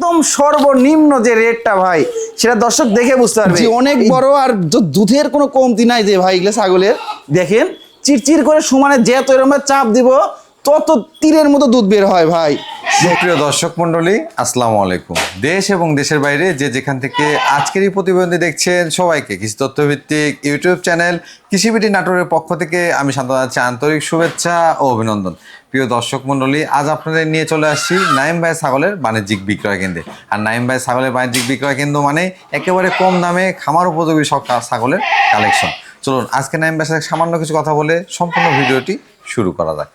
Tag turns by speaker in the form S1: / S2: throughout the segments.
S1: একদম সর্বনিম্ন যে রেটটা ভাই সেটা দর্শক দেখে বুঝতে পারবে। অনেক বড় আর দুধের কোনো কমতি নাই যে ভাই, এগুলো ছাগলের দেখেন চিরচির করে সমানে যত এরকম চাপ দিব তত তীরের মতো দুধ বের হয় ভাই।
S2: সুপ্রিয় দর্শক মন্ডলী, আসসালামু আলাইকুম। দেশ এবং দেশের বাইরে যে যেখান থেকে আজকের এই প্রতিবেদনটি দেখছেন সবাইকে কৃষি তথ্যভিত্তিক ইউটিউব চ্যানেল কৃষিবিডি নাটোরের পক্ষ থেকে আমি শান্ত জানাচ্ছি আন্তরিক শুভেচ্ছা ও অভিনন্দন। প্রিয় দর্শক মন্ডলী, আজ আপনাদের নিয়ে চলে আসছি নাইম ভাই ছাগলের বাণিজ্যিক বিক্রয় কেন্দ্রে। আর নাইম ভাই ছাগলের বাণিজ্যিক বিক্রয় কেন্দ্র মানে একেবারে কম দামে খামার উপযোগী সব ছাগলের কালেকশন। চলুন আজকে নাইম ভাইয়ের সাথে সামান্য কিছু কথা বলে সম্পূর্ণ ভিডিওটি শুরু করা যাক।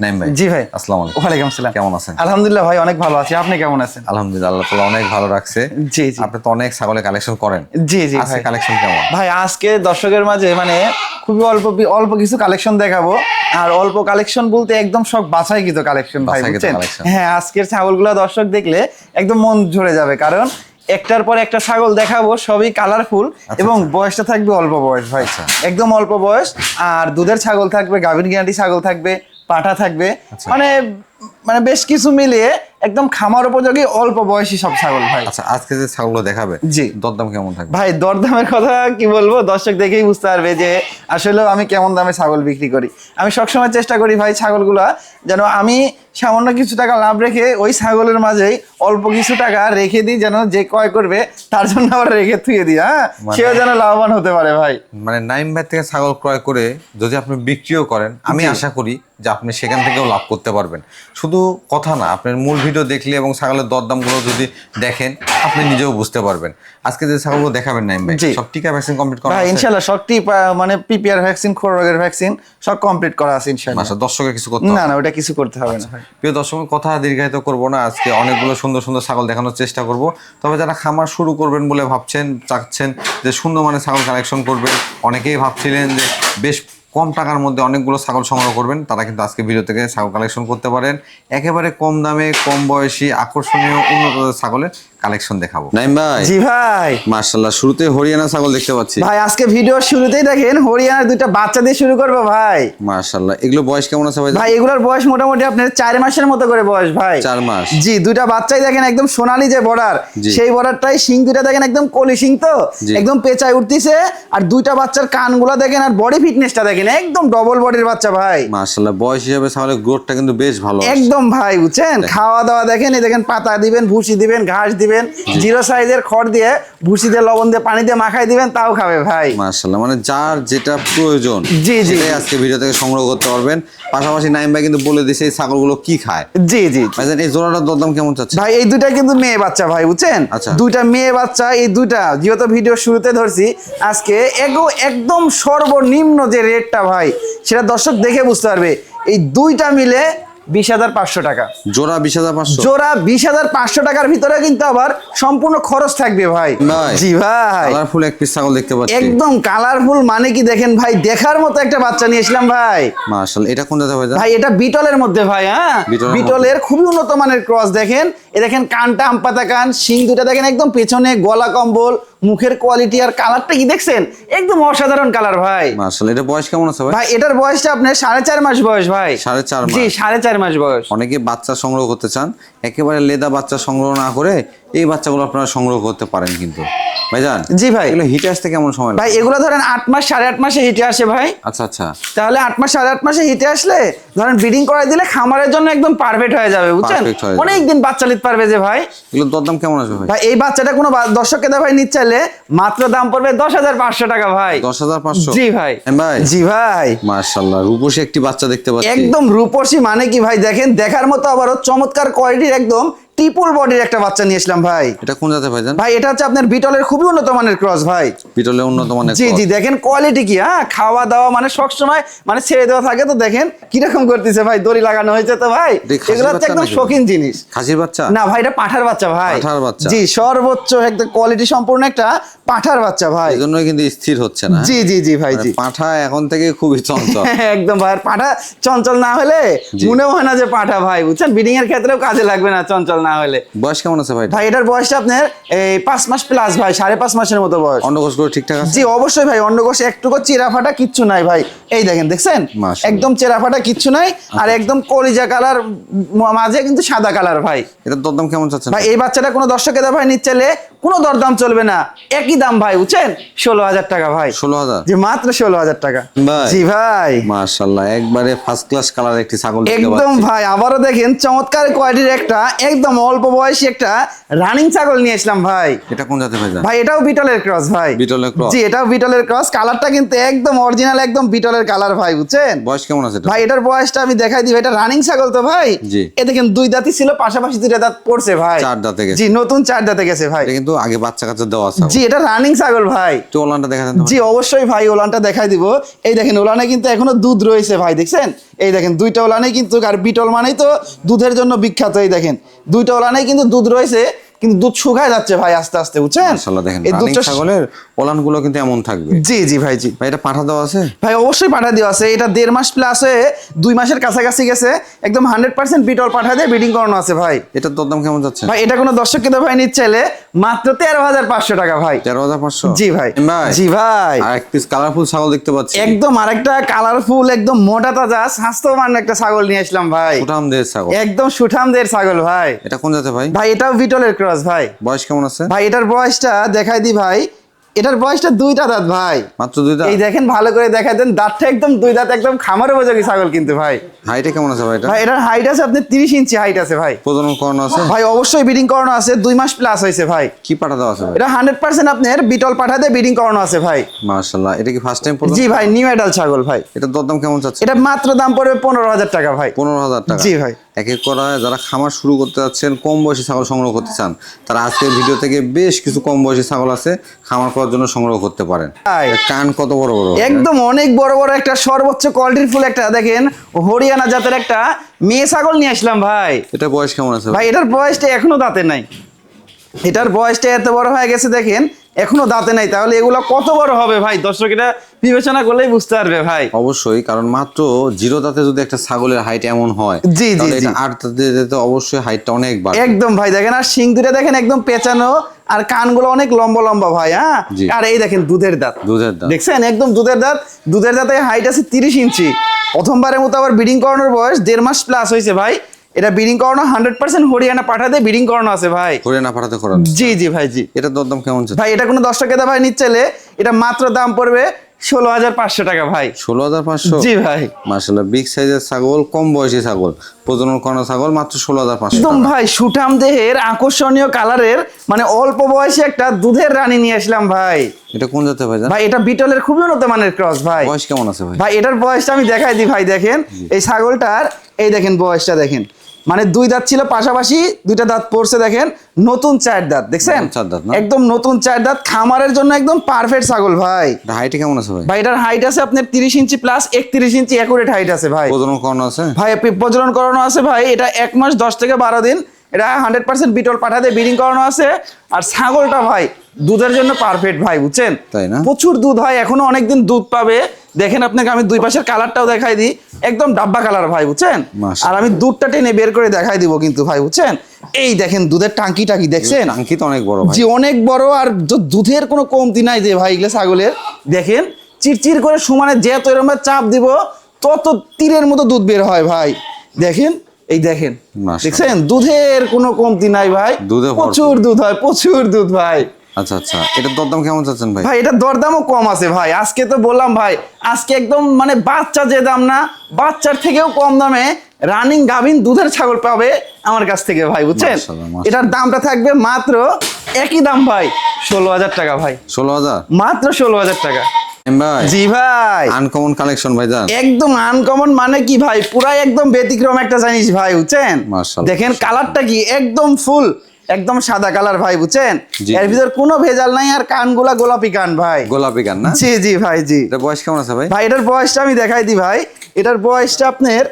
S2: নাইম ভাই।
S1: জি ভাই,
S2: আসসালামু আলাইকুম।
S1: ওয়ালাইকুম আসসালাম।
S2: কেমন আছেন?
S1: আলহামদুলিল্লাহ ভাই, অনেক ভালো আছি। আপনি কেমন আছেন?
S2: আলহামদুলিল্লাহ, আল্লাহ তাআলা অনেক ভালো রাখছে।
S1: জি জি।
S2: আপনি তো অনেক ছাগলের কালেকশন করেন।
S1: জি জি
S2: আজকে
S1: ভাই।
S2: কালেকশন কেমন?
S1: ভাই আজকে দর্শকের মাঝে মানে খুবই অল্প কিছু কালেকশন দেখাবো। আর অল্প কালেকশন বলতে একদম সব বাছাইকৃত কালেকশন ভাই, বুঝছেন? হ্যাঁ, আজকের ছাগলগুলো দর্শক দেখলে একদম মন ঝরে যাবে, কারণ একটার পর একটা ছাগল দেখাবো, সবই কালারফুল এবং বয়সটা থাকবে অল্প বয়স ভাই, একদম অল্প বয়স। আর দুধের ছাগল থাকবে, গাভীর গ্যারান্টি ছাগল থাকবে, পাঠা থাকবে, মানে বেশ কিছু মিলিয়ে একদম খামার উপযোগী অল্প বয়সী সব ছাগল ভাই।
S2: আচ্ছা, আজকে যে ছাগলগুলো দেখাবে
S1: জি,
S2: দরদাম কেমন থাকবে?
S1: ভাই দরদামের কথা কি বলবো, দর্শক দেখেই বুঝতে পারবে যে আসলে আমি কেমন দামে ছাগল বিক্রি করি। আমি সবসময় চেষ্টা করি ভাই ছাগলগুলা যেন আমি সামান্য কিছু টাকা লাভ রেখে ওই ছাগলের মাঝেই অল্প কিছু টাকা রেখে দিই, যেন যে ক্রয় করবে তার জন্য আবার রেখে থুয়ে দিই, হ্যাঁ, সেও যেন লাভবান হতে পারে ভাই।
S2: মানে নাইম ভাই থেকে ছাগল ক্রয় করে যদি আপনি বিক্রিও করেন, আমি আশা করি যে আপনি সেখান থেকেও লাভ করতে পারবেন। শুধু কথা না, আপনার মূল ভিডিও দেখলে এবং ছাগলের দরদামগুলো যদি দেখেন আপনি নিজেও বুঝতে পারবেন। আজকে যে ছাগলগুলো দেখাবেন নাইম ভাই, সব টিকা ভ্যাকসিন কমপ্লিট করা আছে
S1: ইনশাআল্লাহ? সব টিকা মানে পিপিআর ভ্যাকসিন, খোর রোগের ভ্যাকসিন সব কমপ্লিট করা আছে ইনশাআল্লাহ।
S2: আচ্ছা, দর্শকের কিছু করতে
S1: না না, ওটা কিছু করতে হবে না।
S2: প্রিয় দর্শক, কথা দীর্ঘায়িত করব না, আজকে অনেকগুলো সুন্দর সুন্দর ছাগল দেখানোর চেষ্টা করব। তবে যারা খামার শুরু করবেন বলে ভাবছেন, চাচ্ছেন যে সুন্দর মানে ছাগল কালেকশন করবেন, অনেকেই ভাবছিলেন যে বেশ কম টাকার মধ্যে অনেকগুলো ছাগল সংগ্রহ করবেন, তারা কিন্তু আজকে ভিডিও থেকে ছাগল কালেকশন করতে পারেন। একেবারে কম দামে, কম বয়সী, আকর্ষণীয়, উন্নত ছাগলের কালেকশন দেখাবো। নাইম ভাই।
S1: জি ভাই।
S2: মাশাআল্লাহ, শুরুতে হরিয়ানা ছাগল দেখতে পাচ্ছি
S1: ভাই। আজকে ভিডিওর শুরুতেই দেখেন হরিয়ানার দুইটা বাচ্চা দিয়ে শুরু করবো ভাই।
S2: মাশাআল্লাহ, এগুলো বয়স কেমন আছে ভাই?
S1: ভাই এগুলোর বয়স মোটামুটি আপনার 4 মাসের মতো করে বয়স ভাই।
S2: 4 মাস।
S1: জি, দুইটা বাচ্চাই দেখেন একদম সোনালী যে বর্ডার, সেই বর্ডারটাই, শিং দুইটা দেখেন একদম কলি শিং, তো একদম পেঁচায় উঠতিছে। আর দুইটা বাচ্চার কানগুলো দেখেন, আর বডি ফিটনেসটা দেখেন, একদম ডবল বডির বাচ্চা ভাই।
S2: মাশাআল্লাহ, বয়স হিসাবে ছাগলের গ্রোথটা কিন্তু বেশ ভালো
S1: একদম ভাই, বুঝছেন? খাওয়া দাওয়া দেখেন, এই দেখেন পাতা দিবেন, ভুসি দিবেন, ঘাস দিবেন, জিরো সাইজের খড় দিয়ে, ভুসি দিয়ে, লবণ দিয়ে, পানি দিয়ে মাখাই দিবেন, তাও খাবে ভাই।
S2: মাশাআল্লাহ, মানে যার যেটা প্রয়োজন সেটাই আজকে ভিডিও থেকে সংগ্রহ করতে পারবেন। পাশাপাশি নাইম ভাই কিন্তু বলে দিয়েছে এই ছাগলগুলো কি খায়।
S1: জি জি।
S2: ভাইজান, এই জোড়াটার দরদাম কেমন চাচ্ছে?
S1: ভাই এই দুইটা কিন্তু মেয়ে বাচ্চা ভাই, বুঝছেন? দুইটা মেয়ে বাচ্চা। এই দুইটা যেহেতু ভিডিও শুরুতে ধরছি, আজকে একদম সর্বনিম্ন যে রেটটা ভাই সেটা দর্শক দেখে বুঝতে পারবে। এই দুইটা মিলে 20,500 টাকা
S2: জোড়া। 20,500
S1: জোড়া। 20,500 টাকার ভিতরে কিন্তু আবার সম্পূর্ণ খরচ থাকবে ভাই। জি ভাই।
S2: কালারফুল এক পিস ছাগল দেখতে পাচ্ছি,
S1: একদম কালারফুল, মানে কি দেখেন ভাই, দেখার মতো একটা বাচ্চা নিয়েছিলাম ভাই।
S2: মাশাআল্লাহ, এটা কোন জাতের ভাই?
S1: ভাই এটা বিটলের মধ্যে ভাই। হ্যাঁ, বিটলের খুবই উন্নত মানের ক্রস। দেখেন এ দেখেন কানটা আমপাতা কান, শিং দুটা দেখেন একদম পেছনে, গলা কম্বল, মুখের কোয়ালিটি আর কালারটা কি দেখছেন, একদম অসাধারণ কালার ভাই।
S2: মাশাআল্লাহ, এটা বয়স কেমন আছে ভাই?
S1: ভাই এটার বয়সটা আপনার 4.5 মাস বয়স ভাই।
S2: 4.5 মাস?
S1: জি, 4.5 মাস বয়স।
S2: অনেকে বাচ্চা সংগ্রহ করতে চান, একেবারে লেদা বাচ্চা সংগ্রহ না করে এই বাচ্চাগুলো আপনারা সংগ্রহ করতে পারেন কিন্তু ভাইজান।
S1: জি ভাই।
S2: এগুলো হিটে আসতে কেমন সময় লাগে
S1: ভাই? এগুলো ধরেন 8 মাস 8.5 মাসে হিটে আসে ভাই।
S2: আচ্ছা আচ্ছা।
S1: তাহলে 8 মাস 8.5 মাসে হিটে আসলে ধরেন ব্রিডিং করাই দিলে খামারের জন্য একদম পারফেক্ট হয়ে যাবে, বুঝছেন? অনেকদিন বাচ্চা নিতে পারবে যে ভাই।
S2: এগুলোর দরদাম কেমন আসবে ভাই?
S1: ভাই এই বাচ্চাটা কোনো দর্শককে ভাই নিতে চাইলে মাত্র দাম পড়বে 10,500 টাকা ভাই।
S2: 10,500?
S1: জি ভাই।
S2: ভাই।
S1: জি ভাই।
S2: মাশাআল্লাহ, রূপসী একটি বাচ্চা দেখতে পাচ্ছি।
S1: একদম রূপসী, মানে কি ভাই দেখেন, দেখার মতো আবারও চমৎকার কোয়ালিটির একদম ট্রিপল বডির একটা বাচ্চা নিয়েছিলাম ভাই।
S2: এটা কোন জাতের ভাইজান?
S1: ভাই এটা হচ্ছে আপনার বিটলের খুবই উন্নত মানের ক্রস ভাই।
S2: বিটলের উন্নত মানের
S1: জি জি। দেখেন কোয়ালিটি কি, হ্যাঁ, খাওয়া দাওয়া মানে সব সময় মানে ছেড়ে দেওয়া থাকে, তো দেখেন কিরকম করতেছে ভাই, দড়ি লাগানো হয়েছে তো ভাই। এগুলো হচ্ছে একদম শৌখিন জিনিস।
S2: খাসির বাচ্চা
S1: না ভাই, এটা পাঠার বাচ্চা ভাই।
S2: পাঠার বাচ্চা?
S1: জি, সর্বোচ্চ একদম কোয়ালিটি সম্পূর্ণ একটা পাঠার বাচ্চা ভাই।
S2: এজন্যই কিন্তু স্থির হচ্ছে না।
S1: জি জি জি ভাই। জি,
S2: পাঠা এখন থেকে খুবই চঞ্চল।
S1: একদম ভাই। পাঠা চঞ্চল না হলে মনে হয় না যে পাঠা ভাই, বুঝছেন? ব্রিডিং এর ক্ষেত্রেও কাজে লাগবে না চঞ্চল না হলে।
S2: বয়স কেমন আছে ভাই?
S1: ভাই এটার বয়সটা আপনার এই 5 মাস প্লাস ভাই, 5.5 মাসের মতো বয়স।
S2: অন্ডকোষ করে ঠিকঠাক আছে?
S1: জি অবশ্যই ভাই, অন্ডকোষে একটুকু চিরা ফাটা কিচ্ছু নাই ভাই। এই দেখেন, দেখছেন
S2: মাশাআল্লাহ।
S1: একদম চেরা ফাটা কিচ্ছু নাই, আর একদম কলিজা কালার মাঝে কিন্তু সাদা কালার ভাই।
S2: এটার দরদাম কেমন চাচ্ছেন
S1: ভাই এই বাচ্চাটা কোনো দর্শকের ভাই নিচ্ছে কোনো দরদাম চলবে না, একই দাম ভাই বুঝছেন, 16,000 টাকা ভাই।
S2: 16,000?
S1: জি মাত্র 16,000 টাকা
S2: ভাই।
S1: জি ভাই
S2: মাশাআল্লাহ, একবারে ফার্স্ট ক্লাস কালার একটি ছাগল দেখতে
S1: একদম
S2: পাচ্ছি।
S1: ভাই। আবারও দেখেন চমৎকার কোয়ালিটির একটা একদম অল্প বয়সী একটা রানিং ছাগল নিয়ে আসলাম ভাই।
S2: এটা কোন জাতের ভাই?
S1: ভাই এটাও বিটলের ক্রস ভাই।
S2: বিটলের ক্রস?
S1: জি এটাও বিটলের ক্রস, কালারটা কিন্তু একদম অরিজিনাল, একদম বিটলের কালার ভাই বুঝছেন।
S2: বয়স কেমন আছে এটা?
S1: ভাই এটার বয়সটা আমি দেখাই দিই, এটা রানিং ছাগল তো ভাই।
S2: জি।
S1: এ দেখেন 2 দাঁতই ছিল, পাশাপাশি 2টা দাঁত পড়ছে ভাই।
S2: 4 দাঁতে গেছে?
S1: জি নতুন 4 দাঁতে গেছে ভাই।
S2: এটা কিন্তু আগে বাচ্চা কাচ্চা দেওয়া আছে।
S1: জি এটা রানিং ছাগল ভাই।
S2: তো ওলানটা দেখা দেন তো।
S1: জি অবশ্যই ভাই, ওলানটা দেখাই দিব। এই দেখেন ওলানে কিন্তু এখনো দুধ রয়েছে ভাই, দেখছেন এই দেখেন 2টা ওলানে কিন্তু, আর বিটল মানেই তো দুধের জন্য বিখ্যাত। এই দেখেন 2টা ওলানেই কিন্তু দুধ রয়েছে, কিন্তু দুধ শুকায় যাচ্ছে ভাই আস্তে আস্তে বুঝছেন।
S2: মাশাআল্লাহ, দেখেন
S1: এই
S2: রানিং
S1: দুধটা
S2: ছাগলের ওলানগুলো কিন্তু এমন থাকবে।
S1: জি জি ভাই জি।
S2: ভাই এটা পাঠা দেওয়া আছে?
S1: ভাই অবশ্যই পাঠা দেওয়া আছে, এটা 1.5 মাস প্লাস হয়ে 2 মাসের কাছাকাছি গেছে, একদম 100% বিটল পাঠা দিয়ে ব্রিডিং করানো আছে ভাই।
S2: এটার দরদাম কেমন যাচ্ছে
S1: ভাই এটা কোনো দর্শক কিন্তু ভাই নিচ্ছে মাত্র 13,500 টাকা ভাই।
S2: 13,500?
S1: জি ভাই
S2: ভাই
S1: জি ভাই।
S2: আর এক পিস কালারফুল ছাগল দেখতে পাচ্ছি।
S1: একদম আরেকটা কালারফুল একদম মোটা তাজা স্বাস্থ্যবান একটা ছাগল নিয়ে আসলাম ভাই।
S2: সুঠাম দের ছাগল?
S1: একদম সুঠামদের ছাগল ভাই।
S2: এটা কোন জাতের ভাই?
S1: ভাই এটাও বিটলের ক্রস ভাই।
S2: বয়স কেমন আছে?
S1: ভাই এটার বয়সটা দেখাই দি ভাই, এটার বয়সটা 2টা দাঁত ভাই।
S2: মাত্র 2 দাঁত?
S1: এই দেখেন ভালো করে দেখাই দেন, দাঁতটা একদম 2 দাঁত, একদম খামার উপযোগী ছাগল কিন্তু ভাই।
S2: হাইটে কেমন আছে ভাই এটা?
S1: ভাই এটার হাইট আছে আপনার 30 ইঞ্চি হাইট আছে ভাই।
S2: প্রজনন করানো আছে?
S1: ভাই অবশ্যই ব্রিডিং করানো আছে, 2 মাস প্লাস হয়েছে ভাই।
S2: কি পাঠা দেওয়া আছে ভাই?
S1: এটা 100% আপনার বিটল পাঠাতে ব্রিডিং করানো আছে ভাই।
S2: মাশাআল্লাহ, এটা কি ফার্স্ট টাইম?
S1: জি ভাই নিউ অ্যাডাল্ট ছাগল ভাই।
S2: এটার দরদাম কেমন চাচ্ছে?
S1: এটা মাত্র দাম পড়বে 15,000 টাকা ভাই।
S2: 15,000 টাকা?
S1: জি ভাই।
S2: এক এক করে যারা খামার শুরু করতে যাচ্ছেন, কম বয়সী ছাগল সংগ্রহ করতে চান, তারা আজকের ভিডিও থেকে বেশ কিছু কম বয়সী ছাগল আছে, খামার করার জন্য সংগ্রহ করতে পারেন।
S1: ভাই।
S2: কান কত বড় বড়?
S1: একদম অনেক বড় বড় একটা সর্বোচ্চ কোয়ালিটির ফুল একটা দেখেন হরিয়ানা জাতের একটা মেয়ে ছাগল নিয়ে আসলাম ভাই।
S2: এটা বয়স কেমন আছে
S1: ভাই এটার বয়সটা এখনো দাঁতে নাই, এটার বয়সটা এত বড় হয়ে গেছে দেখেন এখনো দাঁতে নাই, তাহলে এগুলো কত বড় হবে ভাই, দর্শক এটা বিবেচনা করলেই বুঝতে পারবে ভাই।
S2: অবশ্যই, কারণ মাত্র 0 দাঁতে যদি একটা ছাগলের হাইট এমন হয়,
S1: জি, জি,
S2: তাহলে
S1: জি।
S2: এটা 8 দাঁতে যেতে অবশ্যই হাইটটা অনেক বাড়বে।
S1: একদম ভাই দেখেন, আর শিং দুটো দেখেন একদম পেঁচানো, আর কানগুলো অনেক লম্বা লম্বা ভাই। হ্যাঁ
S2: জি।
S1: আর এই দেখেন দুধের দাঁত,
S2: দুধের দাঁত?
S1: দেখছেন একদম দুধের দাঁত, দুধের দাঁতে হাইট আছে 30 ইঞ্চি। প্রথমবারের মতো আবার ব্রিডিং করানোর বয়স 1.5 মাস প্লাস হয়েছে ভাই। এটা ব্রিডিং করানো 100% হরিয়ানা পাঠাতে ব্রিডিং করানো আছে ভাই।
S2: হরিয়ানা পাঠাতে করান?
S1: জি জি ভাই জি।
S2: এটার দরদাম কেমন চাচ্ছে?
S1: ভাই এটা কোনো দর্শক ভাই নিচ্ছে এটা মাত্র দাম পড়বে 16,500 টাকা ভাই।
S2: 16,500?
S1: জি ভাই।
S2: মাশাআল্লাহ, বিগ সাইজের ছাগল, কম বয়সী ছাগল, প্রজনন করানো ছাগল, মাত্র 16,500
S1: একদম
S2: টাকা।
S1: ভাই সুঠাম দেহের আকর্ষণীয় কালারের, মানে অল্প বয়সে একটা দুধের রানী নিয়ে আসলাম ভাই।
S2: এটা কোন জাতের ভাই?
S1: ভাই এটা বিটলের খুবই উন্নত মানের ক্রস ভাই।
S2: বয়স কেমন আছে ভাই?
S1: ভাই এটার বয়সটা আমি দেখাই দিই ভাই, দেখেন এই ছাগলটার এই দেখেন বয়সটা দেখেন, মানে 2 দাঁত ছিল, পাশাপাশি 2টা দাঁত পড়ছে দেখেন, নতুন 4 দাঁত, দেখছেন
S2: নতুন 4 দাঁত না?
S1: একদম নতুন 4 দাঁত, খামারের জন্য একদম পারফেক্ট ছাগল ভাই।
S2: এটা হাইটে কেমন আছে ভাই?
S1: ভাই এটার হাইট আছে আপনার 30 ইঞ্চি প্লাস, 31 ইঞ্চি অ্যাকুরেট হাইট আছে ভাই।
S2: প্রজনন করানো আছে?
S1: ভাই প্রজনন করানো আছে ভাই, এটা 1 মাস 10 থেকে 12 দিন, এটা 100% বিটল পাঠাতে ব্রিডিং করানো আছে। আর ছাগলটা ভাই দুধের জন্য পারফেক্ট ভাই বুঝছেন,
S2: তাই না?
S1: প্রচুর দুধ হয়, এখনো অনেকদিন দুধ পাবে। দেখেন আপনাকে আমি 2 পাশের কালারটাও দেখাই দিই, একদম ডাব্বা কালার ভাই বুঝছেন।
S2: মাশাআল্লাহ।
S1: আর আমি দুধটা টেনে বের করে দেখাই দিব কিন্তু ভাই বুঝছেন, এই দেখেন দুধের টাঙ্কি দেখছেন?
S2: টাঙ্কি তো অনেক বড় ভাই।
S1: জি অনেক বড়, আর দুধের কোনো কমতি নাই যে ভাই এগুলো ছাগলের। দেখেন চিরচির করে সমানে যত এরকম চাপ দিব তত তীরের মতো দুধ বের হয় ভাই। দেখেন এই দেখেন,
S2: মাশাআল্লাহ।
S1: দেখছেন দুধের কোনো কমতি নাই ভাই,
S2: দুধে ভরপুর।
S1: প্রচুর দুধ হয়, প্রচুর দুধ ভাই।
S2: আচ্ছা আচ্ছা, এটার দরদাম কেমন চাচ্ছেন ভাই?
S1: ভাই এটা দরদামও কম আছে ভাই, আজকে তো বললাম ভাই, আজকে একদম মানে বাচ্চা যে দাম না, বাচ্চার থেকেও কম দামে রানিং গাভিন দুধের ছাগল পাবে আমার কাছ থেকে ভাই বুঝছেন।
S2: মাশাআল্লাহ, মাশাআল্লাহ।
S1: এটার দামটা থাকবে মাত্র একই দাম ভাই, 16,000 টাকা ভাই।
S2: 16,000?
S1: মাত্র 16,000 টাকা।
S2: ভাই
S1: জি ভাই
S2: আনকমন কালেকশন ভাই জান।
S1: একদম আনকমন মানে কি ভাই, পুরাই একদম ব্যতিক্রম একটা জিনিস ভাই বুঝছেন।
S2: মাশাআল্লাহ।
S1: দেখেন কালারটা কি একদম ফুল একদম সাদা কালার ভাই বুঝছেন,
S2: জি,
S1: এর
S2: জি।
S1: ভিতর কোনো ভেজাল নাই, আর কানগুলা গোলাপি কান ভাই।
S2: গোলাপি কান না?
S1: জি জি ভাই জি।
S2: এটা বয়স কেমন আছে ভাই?
S1: ভাই এটার বয়সটা আমি দেখাই দিই ভাই, এটার বয়সটা আপনার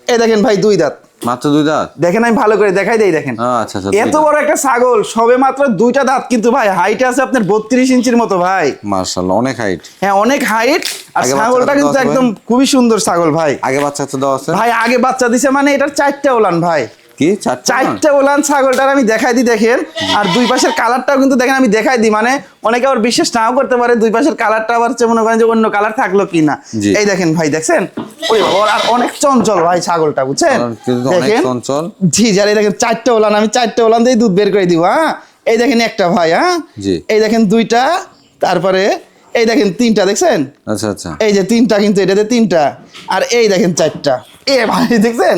S1: এই দেখেন ভাই 2 দাঁত,
S2: মাত্র 2 দাঁত?
S1: দেখেন আমি ভালো করে দেখাই দেই দেখেন।
S2: আচ্ছা আচ্ছা,
S1: এত বড় একটা ছাগল, সবে মাত্র 2টা দাঁত, কিন্তু ভাই হাইট আছে আপনার 32 ইঞ্চির মতো ভাই।
S2: মাশাআল্লাহ, অনেক হাইট।
S1: হ্যাঁ অনেক হাইট, আর
S2: আগে
S1: ছাগলটা
S2: বাচ্চা
S1: কিন্তু
S2: দেওয়া আছে
S1: একদম খুবই সুন্দর ছাগল ভাই।
S2: আগে বাচ্চা তো দেওয়া আছে?
S1: ভাই আগে বাচ্চা দিছে, মানে এটার 4টা ওলান ভাই।
S2: কি
S1: চারটা ওলান ছাগলটার আমি দেখাই দিই দেখেন। আর দুই পাশের কালারটাও কিন্তু দেখেন আমি দেখাই দিই, মানে অনেকে আবার বিশ্বাস নাও করতে পারে দুই পাশের কালারটা আবার মনে করেন যে অন্য কালার থাকলো কিনা। এই দেখেন ভাই, দেখছেন ওরে বাবা, আর অনেক চঞ্চল ভাই ছাগলটা, বুঝছেন? দেখেন
S2: চঞ্চল।
S1: জি, যারা দেখেন চারটা ওলান, আমি চারটা ওলান দিয়ে দুধ বের করে দিব। হ্যাঁ, এই দেখেন একটা ভাই, হ্যাঁ এই দেখেন দুইটা, তারপরে এই দেখেন তিনটা, দেখছেন?
S2: আচ্ছা আচ্ছা,
S1: এই যে তিনটা, কিন্তু এটাতে তিনটা, আর এই দেখেন চারটা। এ ভাই দেখছেন,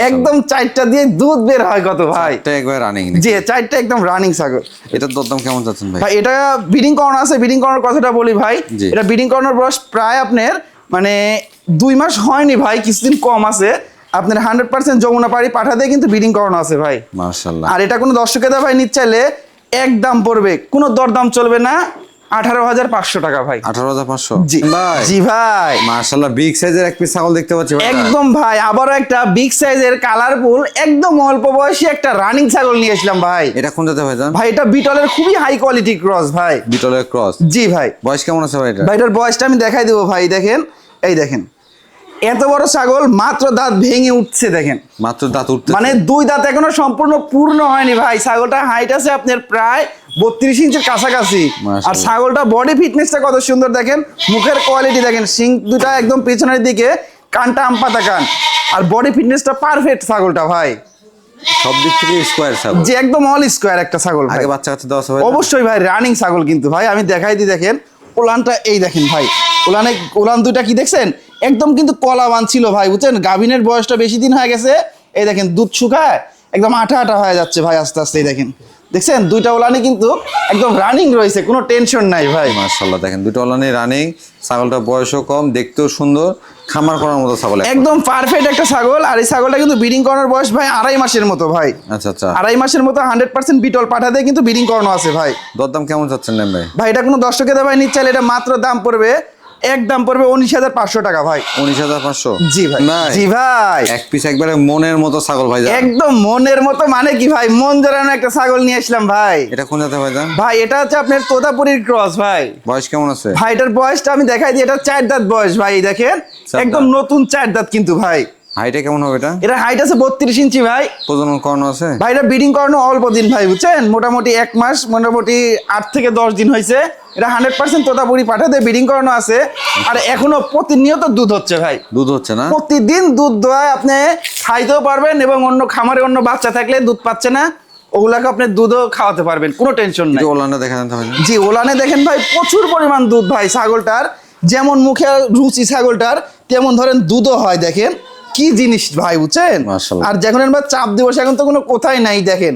S1: একদম চারটা দিয়ে দুধ বের হয় কত ভাই,
S2: একবার রানিং।
S1: জি, চারটা একদম রানিং ছাগল।
S2: এটার দরদাম কেমন যাচ্ছেন ভাই?
S1: ভাই এটা ব্রিডিং করানো আছে, ব্রিডিং করানোর কথাটা বলি ভাই, এটা ব্রিডিং করানোর বয়স প্রায় আপনার মানে 2 মাস হয়নি ভাই, কিছুদিন কম আছে। আপনার 100% যমুনা পাড়ি পাঠা দিয়ে কিন্তু ব্রিডিং করানো আছে ভাই, মাশাআল্লাহ। আর এটা কোনো দর্শকেরা ভাই নিতে চাইলে এক দাম পড়বে, কোনো দরদাম চলবে না, 18,500 টাকা ভাই।
S2: 18,500?
S1: জি ভাই, জি ভাই,
S2: মাশাআল্লাহ। বিগ সাইজের এক পিস ছাগল দেখতে পাচ্ছি ভাই,
S1: একদম ভাই। আবারও একটা বিগ সাইজের কালারফুল একদম অল্প বয়সী একটা রানিং ছাগল নিয়ে আসলাম ভাই।
S2: এটা কোন জাতের ভাই?
S1: ভাই এটা বিটলের খুবই হাই কোয়ালিটি ক্রস ভাই,
S2: বিটলের ক্রস।
S1: জি ভাই।
S2: বয়স কেমন আছে ভাই এটা?
S1: ভাই এটার বয়সটা আমি দেখাই দেবো ভাই, দেখেন এই দেখেন এত বড় ছাগল, মাত্র দাঁত ভেঙে উঠছে, দেখেন
S2: মাত্র দাঁত উঠছে,
S1: মানে 2 দাঁত এখনো সম্পূর্ণ পূর্ণ হয়নি ভাই। ছাগলটা হাইট আছে আপনার প্রায় 32 ইঞ্চির কাছাকাছি। আর ছাগলটা বডি ফিটনেসটা কত সুন্দর দেখেন, মুখের কোয়ালিটি দেখেন, শিং দুটা একদম পিছনের দিকে, কানটা আমপাতা কান, আর বডি ফিটনেসটা পারফেক্ট ছাগলটা ভাই,
S2: সব দিক থেকে স্কয়ার ছাগল,
S1: যে একদম অল স্কয়ার একটা ছাগল ভাই।
S2: আগে বাচ্চা কাচ্চা দেওয়া আছে ভাই?
S1: অবশ্যই ভাই, রানিং ছাগল কিন্তু ভাই, আমি দেখাই দিই দেখেন ওলানটা, এই দেখেন ভাই ওলান দুইটা কি দেখছেন, একদম কিন্তু কলাবান ছিল ভাই, বুঝছেন? গাভিনের বয়সটা বেশি দিন হয়ে গেছে, এই দেখেন দুধ শুকায় একদম আঠা আঠা হয়ে যাচ্ছে ভাই আস্তে আস্তে, এই দেখেন দেখছেন দুইটা ওলানি কিন্তু একদম রানিং রয়েছে, কোনো টেনশন নাই ভাই,
S2: মাশাআল্লাহ। দেখেন দুটো ওলানি রানিং, ছাগলটা বয়সও কম, দেখতেও সুন্দর, খামার করার মতো ছাগল,
S1: একদম পারফেক্ট একটা ছাগল। আর এই ছাগলটা কিন্তু ব্রিডিং করানোর বয়স ভাই 2.5 মাসের মতো ভাই।
S2: আচ্ছা আচ্ছা,
S1: 2.5 মাসের মতো 100% বিটল পাঠা দিয়ে কিন্তু ব্রিডিং করানো আছে ভাই।
S2: দরদাম কেমন চাচ্ছেন ভাই?
S1: ভাই এটা কোনো দর্শকের ভাই নিচ্ছে, এটা মাত্র দাম পড়বে, একদম পড়বে 19,500 টাকা ভাই।
S2: 19,500?
S1: জি ভাই, জি ভাই।
S2: এক পিস একবারে মনের মতো ছাগল ভাই,
S1: একদম মনের মতো, মানে কি ভাই, মন জোড়ানো একটা ছাগল নিয়ে আসলাম ভাই।
S2: এটা কোন জাতের ভাই?
S1: ভাই এটা হচ্ছে আপনার তোতাপুরীর ক্রস ভাই।
S2: বয়স কেমন আছে
S1: ভাই? এটার বয়সটা আমি দেখাই দিই, এটা 4 দাঁত বয়স ভাই, দেখেন একদম নতুন 4 দাঁত কিন্তু ভাই।
S2: হাইটে কেমন হবে এটা?
S1: এটা হাইট আছে 32 ইঞ্চি ভাই।
S2: প্রজনন করানো আছে
S1: ভাই? এটা ব্রিডিং করানো অল্প দিন ভাই, বুঝছেন? মোটামুটি 1 মাস, মোটামুটি 8 থেকে 10 দিন হয়েছে। এটা 100% তোতাপুরি পাঠাতে ব্রিডিং করানো আছে। আর এখনো প্রতিনিয়ত দুধ হচ্ছে ভাই,
S2: দুধ হচ্ছে না?
S1: প্রতিদিন দুধ দোয়ায় আপনি খাইতেও পারবেন, এবং অন্য খামারে অন্য বাচ্চা থাকলে দুধ পাচ্ছে না, ওগুলাকে আপনি দুধও খাওয়াতে পারবেন, কোনো টেনশন নাই।
S2: ওলানে দেখা যাচ্ছে ভাই? জি,
S1: ওলানে দেখেন ভাই প্রচুর পরিমাণ দুধ ভাই ছাগলটার, যেমন মুখে রুচি ছাগলটার, তেমন ধরেন দুধও হয়, দেখেন কি জিনিস ভাই, বুঝছেন? আর যখন এবার চাপ দিবস, এখন তো কোনো কোথায় নাই, দেখেন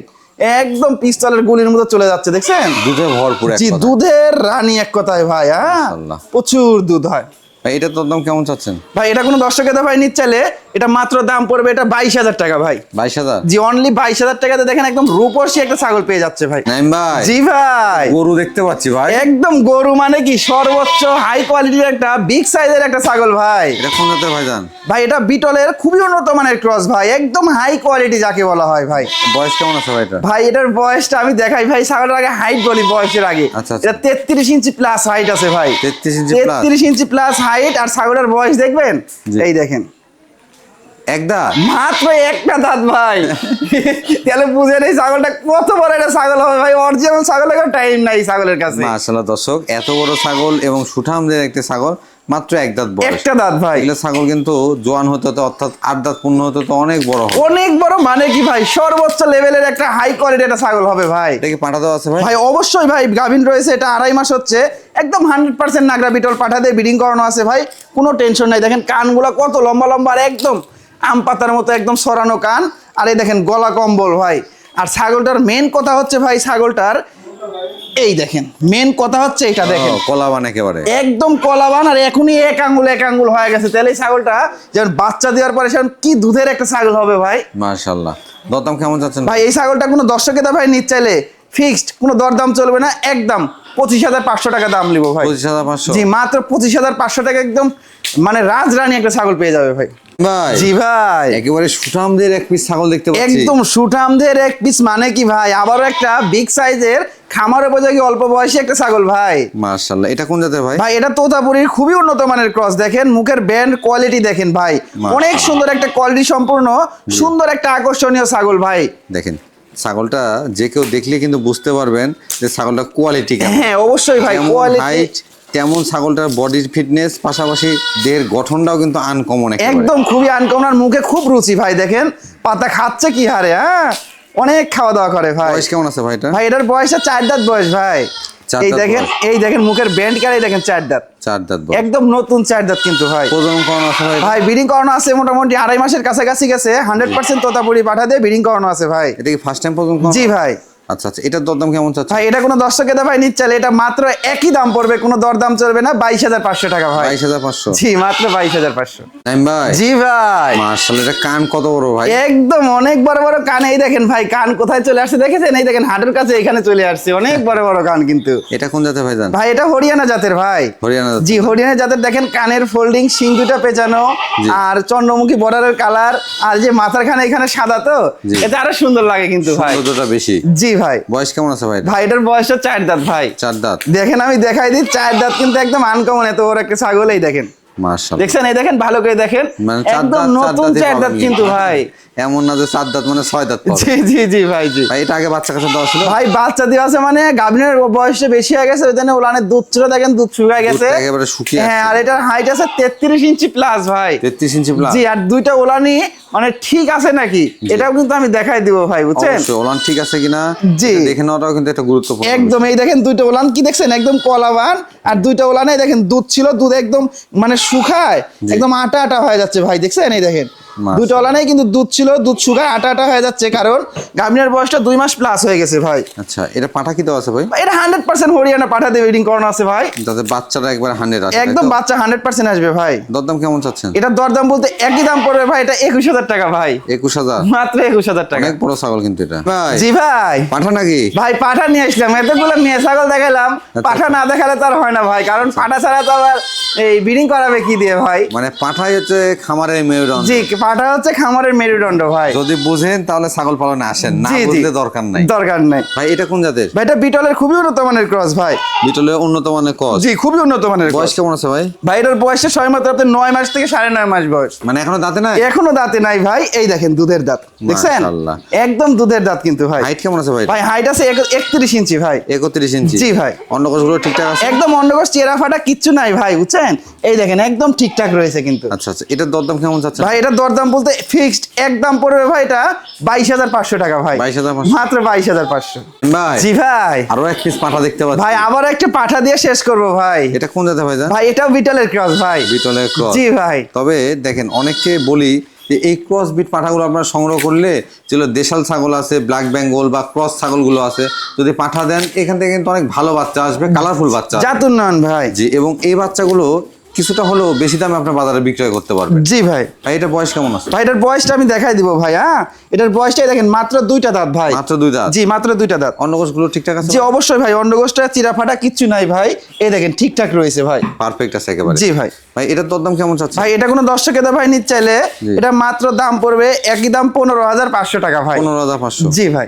S1: একদম পিস্তলের গুলির মতো চলে যাচ্ছে, দেখছেন?
S2: দুধে ভরপুর,
S1: জি, দুধের রানী এক কথায় ভাই, হ্যাঁ প্রচুর দুধ হয়
S2: ভাই। এটা তোর দাম কেমন চাচ্ছেন
S1: ভাই? এটা কোনো দর্শকের ভাই নিতে চাইলে এটা মাত্র দাম পড়বে, এটা 22,000 টাকা ভাই।
S2: 22,000?
S1: জি, অনলি 22,000 টাকাতে দেখেন একদম রূপসী একটা ছাগল পেয়ে যাচ্ছে ভাই।
S2: নাইম ভাই?
S1: জি ভাই,
S2: গরু দেখতে পাচ্ছি ভাই,
S1: একদম গরু, মানে কি সর্বোচ্চ হাই কোয়ালিটির একটা বিগ সাইজের একটা ছাগল ভাই।
S2: এটা কোন জাতের ভাই জান?
S1: ভাই এটা বিটলের খুবই উন্নত মানের ক্রস ভাই, একদম হাই কোয়ালিটি যাকে বলা হয় ভাই।
S2: বয়স কেমন আছে ভাই এটা?
S1: ভাই এটার বয়সটা আমি দেখাই ভাই, ছাগলের আগে হাইট বলি বয়সের আগে।
S2: আচ্ছা,
S1: এটা 33 ইঞ্চি প্লাস হাইট আছে ভাই।
S2: 33
S1: ইঞ্চি প্লাস হাইট। আর ছাগলের বয়স দেখবেন, এই দেখেন
S2: এক দাঁত,
S1: মাত্র একটা দাঁত ভাই। তাহলে বুঝেন এই ছাগলটা কত বড় একটা ছাগল হবে ভাই। অরিজিনাল ছাগলের টাইম নাই ছাগলের কাছে।
S2: মাশাআল্লাহ দর্শক, এত বড় ছাগল এবং সুঠামদের একটা ছাগল, মাত্র এক দাঁত বয়স,
S1: একটা দাঁত ভাই।
S2: এগুলো ছাগল কিন্তু জোয়ান হতে হতে, অর্থাৎ 8 দাঁত পূর্ণ হতে তো অনেক বড় হবে,
S1: অনেক বড়, মানে কি ভাই সর্বোচ্চ লেভেলের একটা হাই কোয়ালিটি একটা ছাগল হবে ভাই।
S2: এটা কি পাঠা দেওয়া আছে ভাই?
S1: ভাই অবশ্যই ভাই, গাভিন রয়েছে, এটা 2.5 মাস হচ্ছে, একদম 100% নাগরা বিটল পাঠা দিয়ে ব্রিডিং করানো আছে ভাই, কোনো টেনশন নাই। দেখেন কানগুলা কত লম্বা লম্বা, আর একদম আম পাতার মতো একদম সরানো কান, আর এই দেখেন গলা কম্বল ভাই। আর ছাগলটার মেন কথা হচ্ছে ভাই, ছাগলটার এই দেখেন মেন কথা হচ্ছে এটা দেখেন,
S2: কলাবান একেবারে,
S1: একদম কলাবান। আর এখনই এক আঙ্গুল হয়ে গেছে, তাহলে এই ছাগলটা যেমন বাচ্চা দেওয়ার পরে সেমন কি দুধের একটা ছাগল হবে ভাই।
S2: মাশাআল্লাহ। দরদাম কেমন যাচ্ছেন
S1: ভাই? এই ছাগলটা কোনো দর্শকের ভাই নিতে চাইলে ফিক্সড, কোনো দরদাম চলবে না, একদম 25,500 টাকা দাম নিব ভাই।
S2: 25,500?
S1: জি, মাত্র 25,500 টাকা, একদম মানে রাজরানী একটা ছাগল পেয়ে যাবে ভাই।
S2: ভাই
S1: জি ভাই,
S2: একেবারে সুঠামদের এক পিস ছাগল দেখতে পাচ্ছি।
S1: একদম সুঠামদের এক পিস মানে কি ভাই, আবারও একটা বিগ সাইজের খামার উপযোগী অল্প বয়সী একটা ছাগল ভাই।
S2: মাশাআল্লাহ, এটা কোন জাতের ভাই?
S1: ভাই এটা তোতাপুরীর খুবই উন্নত মানের ক্রস। দেখেন মুখের ব্যান্ড কোয়ালিটি দেখেন ভাই, অনেক সুন্দর একটা কোয়ালিটি সম্পূর্ণ সুন্দর একটা আকর্ষণীয় ছাগল ভাই।
S2: দেখেন ছাগলটা যে কেউ দেখলে কিন্তু বুঝতে পারবেন যে ছাগলটা কোয়ালিটি কেমন।
S1: হ্যাঁ অবশ্যই ভাই, কোয়ালিটি
S2: হাইট তেমন ছাগলটার বডির ফিটনেস, পাশাপাশি দেহের গঠনটাও কিন্তু আনকমন,
S1: একদম খুবই আনকমন। আর মুখে খুব রুচি ভাই, দেখেন পাতা খাচ্ছে কি হারে, হ্যাঁ অনেক খাওয়া দাওয়া করে ভাই।
S2: বয়স কেমন আছে ভাই এটা?
S1: ভাই এটার বয়স 4 দাঁত বয়স ভাই। এই দেখেন মুখের ব্যান্ড কারে, দেখেন 4 দাঁত,
S2: 4 দাঁত বয়স,
S1: একদম নতুন 4 দাঁত কিন্তু ভাই।
S2: প্রজনন করানো আছে ভাই?
S1: ভাই ব্রিডিং করানো আছে মোটামুটি 2.5 মাসের কাছাকাছি গেছে। 100% তোতাপুরি পাঠা দিয়ে ব্রিডিং করানো আছে ভাই।
S2: এটা কি ফার্স্ট টাইম প্রজনন করানো?
S1: জি ভাই।
S2: আচ্ছা আচ্ছা, এটার দরদাম কেমন চাচ্ছে
S1: ভাই? এটা কোনো দর্শকের ভাই নিচ্ছে, এটা মাত্র একই দাম পড়বে, কোনো দরদাম চলবে না, 22,500 টাকা ভাই।
S2: 22,500?
S1: জি মাত্র 22,500।
S2: নাইম ভাই?
S1: জি ভাই।
S2: মাশাআল্লাহ, এটা কান কত বড় ভাই?
S1: একদম অনেক বড় বড় কান। এই দেখেন ভাই কান কোথায় চলে আসছে দেখেছেন? এই দেখেন হাটের কাছে এখানে চলে আসছে, অনেক বড় বড় কান কিন্তু।
S2: এটা কোন জাতের ভাই জান?
S1: ভাই এটা হরিয়ানা জাতের ভাই।
S2: হরিয়ানা জাতের?
S1: জি হরিয়ানা জাতের। দেখেন কানের ফোল্ডিং, শিং দুটা পেঁচানো, আর চন্দ্রমুখী বর্ডারের কালার, আর যে মাথার খানে এখানে সাদা, তো এটা আরো সুন্দর লাগে কিন্তু ভাই,
S2: সৌন্দর্যটা বেশি।
S1: জি ভাই।
S2: বয়স কেমন আছে ভাই?
S1: ভাই এটার বয়স 4 দাঁত ভাই।
S2: 4 দাঁত?
S1: দেখেন আমি দেখাই দিই, 4 দাঁত কিন্তু একদম আনকমন, এত বড় একটা ছাগল। এই দেখেন,
S2: মাশাআল্লাহ,
S1: দেখছেন? এই দেখেন ভালো করে দেখেন,
S2: মানে 4
S1: একদম
S2: দাঁত,
S1: নতুন 4 দাঁত কিন্তু ভাই।
S2: এমন না যে 4 দাঁত মানে 6 দাঁত পাবে।
S1: জি জি জি ভাই, জি
S2: ভাই এটা আগে বাচ্চা কাছে দেওয়া ছিল?
S1: ভাই বাচ্চা দেওয়া আছে, মানে গাভিনের বয়সটা বেশি হয়ে গেছে, ওই জন্য ওলানের দুধ ছিল, দেখেন দুধ শুকিয়ে গেছে
S2: একেবারে শুকিয়ে।
S1: হ্যাঁ, আর এটার হাইট আছে 33 ইঞ্চি প্লাস ভাই।
S2: 33 ইঞ্চি প্লাস?
S1: জি। আর দুইটা ওলানি মানে ঠিক আছে নাকি, এটাও কিন্তু আমি দেখাই দিব ভাই, বুঝছেন?
S2: অবশ্যই ওলান ঠিক আছে কিনা
S1: জি
S2: দেখে নেওয়াটাও কিন্তু একটা গুরুত্বপূর্ণ।
S1: একদম। এই দেখেন দুইটা ওলান কি দেখছেন, একদম কলাবান। আর দুইটা ওলানে দেখেন দুধ ছিল, দুধ একদম মানে শুকায় একদম আটা আটা হয়ে যাচ্ছে ভাই, দেখছেন? এই দেখেন দুটো ওলানেই কিন্তু দুধ ছিল, দুধ শুকায় আটা আটা হয়ে যাচ্ছে, কারণ গাভিনের বয়সটা 2 মাস প্লাস হয়ে গেছে ভাই।
S2: আচ্ছা, এটা পাঠা কি দেওয়া আছে ভাই?
S1: এটা 100% হরিয়ানা পাঠা দিয়ে ব্রিডিং করানো আছে ভাই,
S2: যাতে বাচ্চাটা একবার 100 আসে।
S1: একদম বাচ্চা 100% আসবে ভাই।
S2: দরদাম কেমন চাচ্ছেন?
S1: এটা দরদাম বলতে একই দাম পড়বে ভাই, এটা 21,000 টাকা ভাই।
S2: 21,000?
S1: মাত্র 21,000 টাকা।
S2: অনেক বড় ছাগল কিন্তু এটা ভাই।
S1: জি ভাই।
S2: পাঠা নাকি
S1: ভাই পাঠা নিয়ে আসলাম, এতগুলো মেয়ে ছাগল দেখালাম, পাঠা না দেখালে তো আর হয় না ভাই, কারণ পাঠা ছাড়া তো আবার এই ব্রিডিং করাবে কি দিয়ে ভাই?
S2: মানে পাঠাই হচ্ছে খামারের মেরুদণ্ড।
S1: জি পাঠা হচ্ছে খামারের মেরুদণ্ড ভাই।
S2: যদি বুঝেন তাহলে ছাগল পালনে আসেন, না
S1: জি, জি।
S2: বুঝতে দরকার নাই,
S1: দরকার নাই।
S2: ভাই এটা কোন জাতের?
S1: ভাই এটা বিটলের খুবই উন্নত মানের ক্রস ভাই।
S2: বিটলের উন্নত মানের ক্রস?
S1: জি খুবই উন্নত মানের
S2: বয়স
S1: ক্রস।
S2: কেমন আছে ভাই?
S1: ভাই এটার বয়সটা সবেমাত্র আপনার 9 মাস থেকে 9.5 মাস বয়স।
S2: মানে এখনো দাঁতে নাই?
S1: এখনো দাঁতে নাই ভাই। এই দেখেন দুধের দাঁত, দেখছেন?
S2: মাশাআল্লাহ।
S1: একদম দুধের দাঁত কিন্তু ভাই।
S2: হাইট কেমন আছে ভাই?
S1: ভাই হাইট আছে 31 ইঞ্চি ভাই।
S2: 31 ইঞ্চি?
S1: জি ভাই।
S2: অন্ডকোষগুলো ঠিকঠাক আছে?
S1: একদম অন্ডকোষ চেরা ফাটা কিচ্ছু নাই ভাই, বুঝছেন? এই দেখেন একদম ঠিকঠাক রয়েছে কিন্তু।
S2: আচ্ছা আচ্ছা, এটার দরদাম কেমন চাচ্ছেন
S1: ভাই এটা দরদাম বলতে ফিক্সড একদম পড়বে ভাই, এটা 22,500 টাকা ভাই।
S2: 22,500?
S1: মাত্র 22,500।
S2: ভাই
S1: জি ভাই।
S2: আরো এক পিস পাঠা দেখতে পাচ্ছি
S1: ভাই আবার একটা পাঠা দিয়ে শেষ করব ভাই।
S2: এটা কোন জাতের ভাই জান?
S1: ভাই এটাও বিটলের ক্রস ভাই।
S2: বিটলের ক্রস?
S1: জি ভাই।
S2: তবে দেখেন অনেককে বলি যে এই ক্রস বিট পাঠাগুলো আপনারা সংগ্রহ করলে, যেগুলো দেশাল ছাগল আছে, ব্ল্যাক বেঙ্গল বা ক্রস ছাগলগুলো আছে, যদি পাঠা দেন এখান থেকে কিন্তু অনেক ভালো বাচ্চা আসবে, কালারফুল বাচ্চা আসবে।
S1: জাত উন্নয়ন ভাই।
S2: জি, এবং এই বাচ্চাগুলো কিছুটা হলেও বেশি দামে আপনার বাজারে বিক্রয় করতে পারবেন।
S1: জি ভাই।
S2: ভাই এটা বয়স কেমন আছে?
S1: ভাই এটার বয়সটা আমি দেখাই দিব ভাই। হ্যাঁ এটার বয়সটাই দেখেন, মাত্র 2টা দাঁত ভাই।
S2: মাত্র 2 দাঁত?
S1: জি মাত্র 2টা দাঁত।
S2: অন্ডকোষগুলো ঠিকঠাক আছে?
S1: জি অবশ্যই ভাই, অন্ডকোষটা চিরা ফাটা কিচ্ছু নাই ভাই, এই দেখেন ঠিকঠাক রয়েছে ভাই।
S2: পারফেক্ট আছে একেবারে?
S1: জি ভাই।
S2: ভাই এটার দরদাম কেমন চাচ্ছে?
S1: ভাই এটা কোনো দর্শকের ভাই নিতে চাইলে এটা মাত্র দাম পড়বে একই দাম 15,500 টাকা ভাই।
S2: 15,500?
S1: জি ভাই।